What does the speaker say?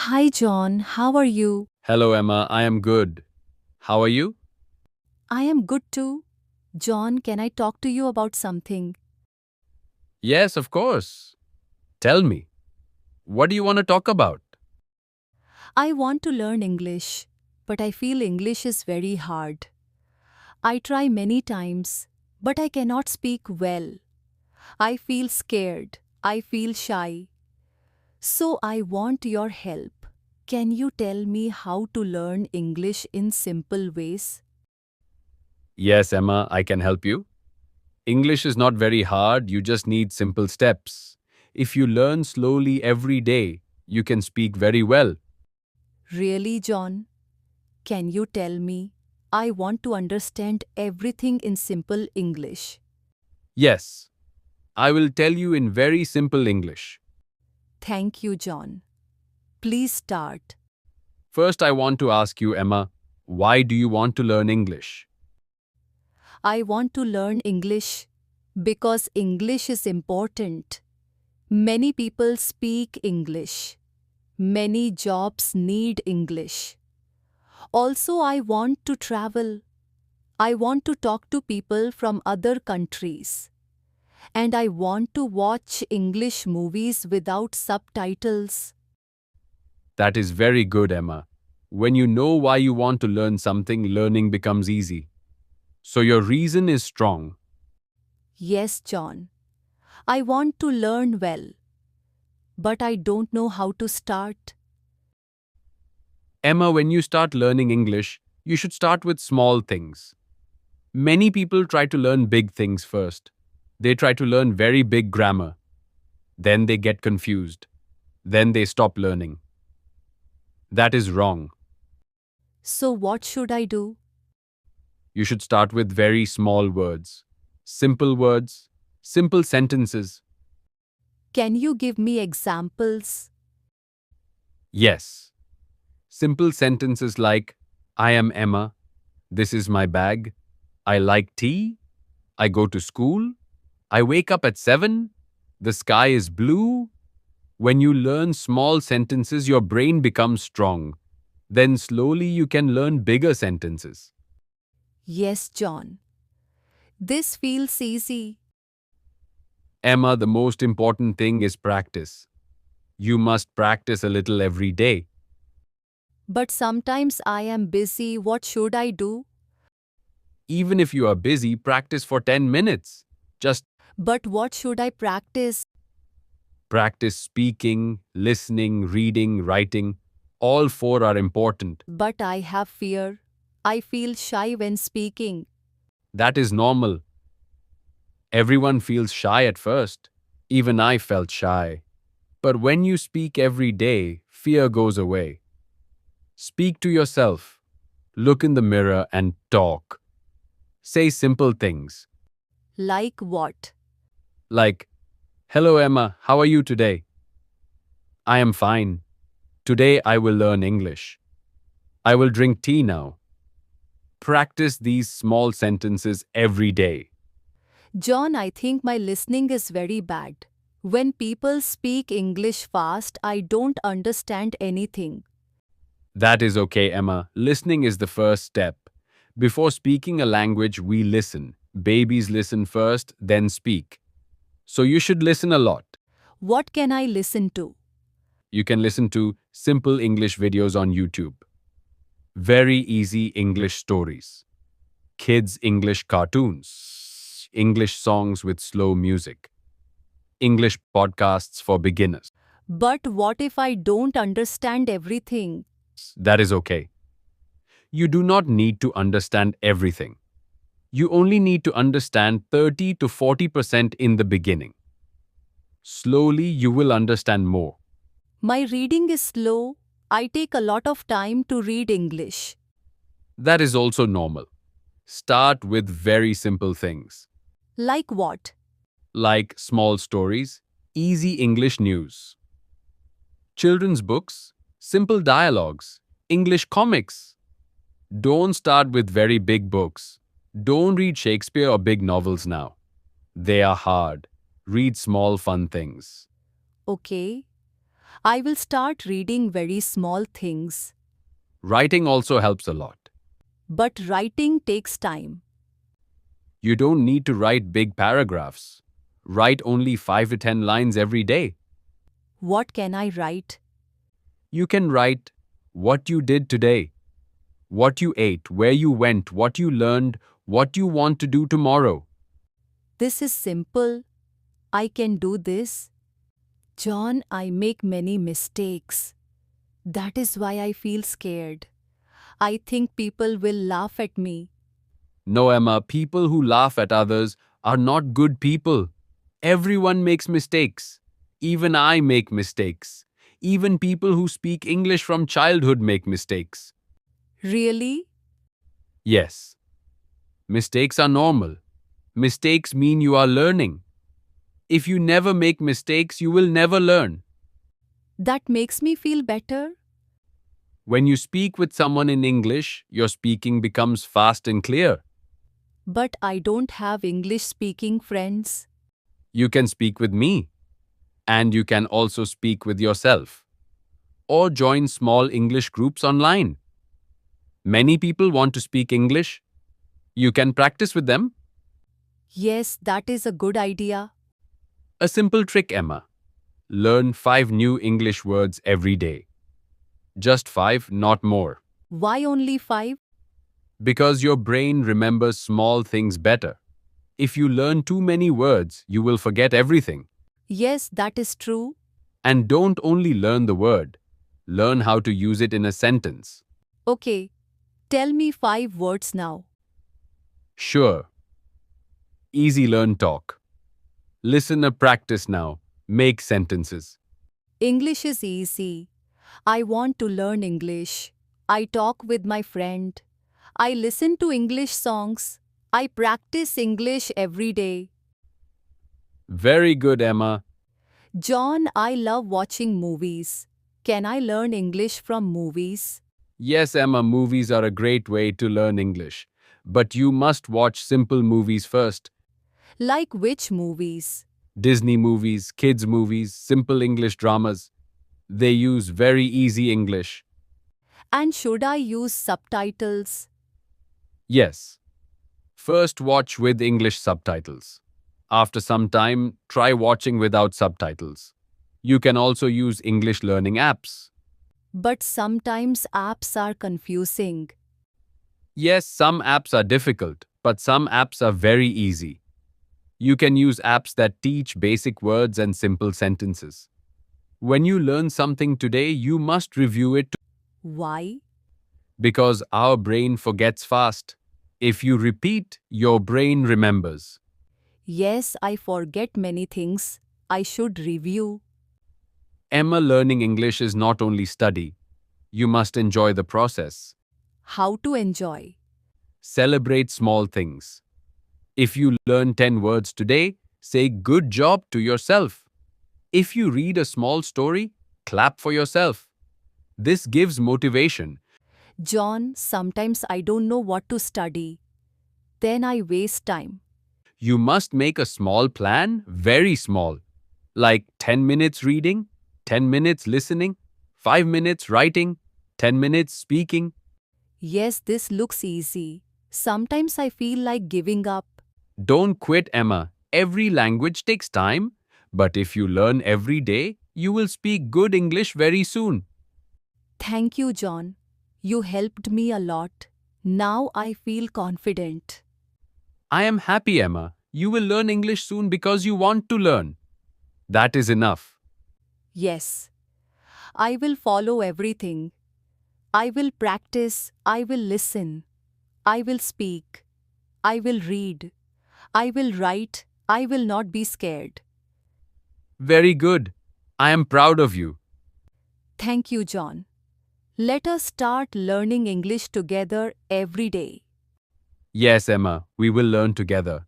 Hi, John. How are you? Hello, Emma. I am good. How are you? I am good too. John, can I talk to you about something? Yes, of course. Tell me, what do you want to talk about? I want to learn English, but I feel English is very hard. I try many times, but I cannot speak well. I feel scared. I feel shy. So I want your help. Can you tell me how to learn English in simple ways? Yes, Emma, I can help you. English is not very hard, you just need simple steps. If you learn slowly every day, you can speak very well. Really, John? Can you tell me? I want to understand everything in simple English. Yes, I will tell you in very simple English. Thank you, John. Please start. First, I want to ask you, Emma, why do you want to learn English? I want to learn English because English is important. Many people speak English. Many jobs need English. Also, I want to travel. I want to talk to people from other countries. And I want to watch English movies without subtitles. That is very good, Emma. When you know why you want to learn something, learning becomes easy. So your reason is strong. Yes, John. I want to learn well, but I don't know how to start. Emma, when you start learning English, you should start with small things. Many people try to learn big things first. They try to learn very big grammar. Then they get confused. Then they stop learning. That is wrong. So, what should I do? You should start with very small words, simple sentences. Can you give me examples? Yes. Simple sentences like, I am Emma. This is my bag. I like tea. I go to school. I wake up at 7. The sky is blue. When you learn small sentences, your brain becomes strong. Then slowly you can learn bigger sentences. Yes, John. This feels easy. Emma, the most important thing is practice. You must practice a little every day. But sometimes I am busy. What should I do? Even if you are busy, practice for 10 minutes. Just But what should I practice? practice speaking, listening, reading, writing. All four are important. But I have fear. I feel shy when speaking. That is normal. Everyone feels shy at first. Even I felt shy. But when you speak every day, fear goes away. Speak to yourself. Look in the mirror and talk. Say simple things Like what? like, Hello, Emma, how are you today? I am fine. Today I will learn English. I will drink tea now. Practice these small sentences every day. John, I think my listening is very bad. When people speak English fast, I don't understand anything. That is okay, Emma. Listening is the first step. Before speaking a language, we listen. Babies listen first, then speak. So you should listen a lot. What can I listen to? You can listen to simple English videos on YouTube, very easy English stories, kids' English cartoons, English songs with slow music, English podcasts for beginners. But what if I don't understand everything? That is okay. You do not need to understand everything. You only need to understand 30 to 40% in the beginning. Slowly, you will understand more. My reading is slow. I take a lot of time to read English. That is also normal. Start with very simple things Like what? like small stories, easy English news, children's books, simple dialogues, English comics. Don't start with very big books. Don't read Shakespeare or big novels now. They are hard. Read small, fun things. Okay. I will start reading very small things. Writing also helps a lot. But writing takes time. You don't need to write big paragraphs. Write only 5 to 10 lines every day. What can I write? You can write what you did today, what you ate, where you went, what you learned, what you want to do tomorrow. This is simple. I can do this. John, I make many mistakes. That is why I feel scared. I think people will laugh at me. No, Emma, people who laugh at others are not good people. Everyone makes mistakes. Even I make mistakes. Even people who speak English from childhood make mistakes. Really? Yes, mistakes are normal. Mistakes mean you are learning. If you never make mistakes, you will never learn. That makes me feel better. When you speak with someone in English, your speaking becomes fast and clear. But I don't have English speaking friends. You can speak with me, and you can also speak with yourself, or join small English groups online. Many people want to speak English. You can practice with them. Yes, that is a good idea. A simple trick, Emma. Learn 5 new English words every day. Just 5, not more. Why only 5? Because your brain remembers small things better. If you learn too many words, you will forget everything. Yes, that is true. And don't only learn the word, learn how to use it in a sentence. Okay, tell me 5 words now. Sure. Easy learn talk. Listen or practice now. Make sentences. English is easy. I want to learn English. I talk with my friend. I listen to English songs. I practice English every day. Very good, Emma. John, I love watching movies. Can I learn English from movies? Yes, Emma, movies are a great way to learn English. But you must watch simple movies first. Like which movies? Disney movies, kids' movies, simple English dramas. They use very easy English. And should I use subtitles? Yes. First, watch with English subtitles. After some time, try watching without subtitles. You can also use English learning apps. But sometimes apps are confusing. Yes, some apps are difficult, but some apps are very easy. You can use apps that teach basic words and simple sentences. When you learn something today, you must review it Why? because our brain forgets fast. If you repeat, your brain remembers. Yes, I forget many things. I should review. Emma, learning English is not only study. You must enjoy the process. How to enjoy? Celebrate small things. If you learn 10 words today, say good job to yourself. If you read a small story, clap for yourself. This gives motivation. John, sometimes I don't know what to study. Then I waste time. You must make a small plan, very small, like 10 minutes reading, 10 minutes listening, 5 minutes writing, 10 minutes speaking. Yes, this looks easy. Sometimes I feel like giving up. Don't quit, Emma. Every language takes time, but if you learn every day, you will speak good English very soon. Thank you, John. You helped me a lot. Now I feel confident. I am happy, Emma. You will learn English soon because you want to learn. That is enough. Yes, I will follow everything. I will practice. I will listen. I will speak. I will read. I will write. I will not be scared. Very good. I am proud of you. Thank you, John. Let us start learning English together every day. Yes, Emma, we will learn together.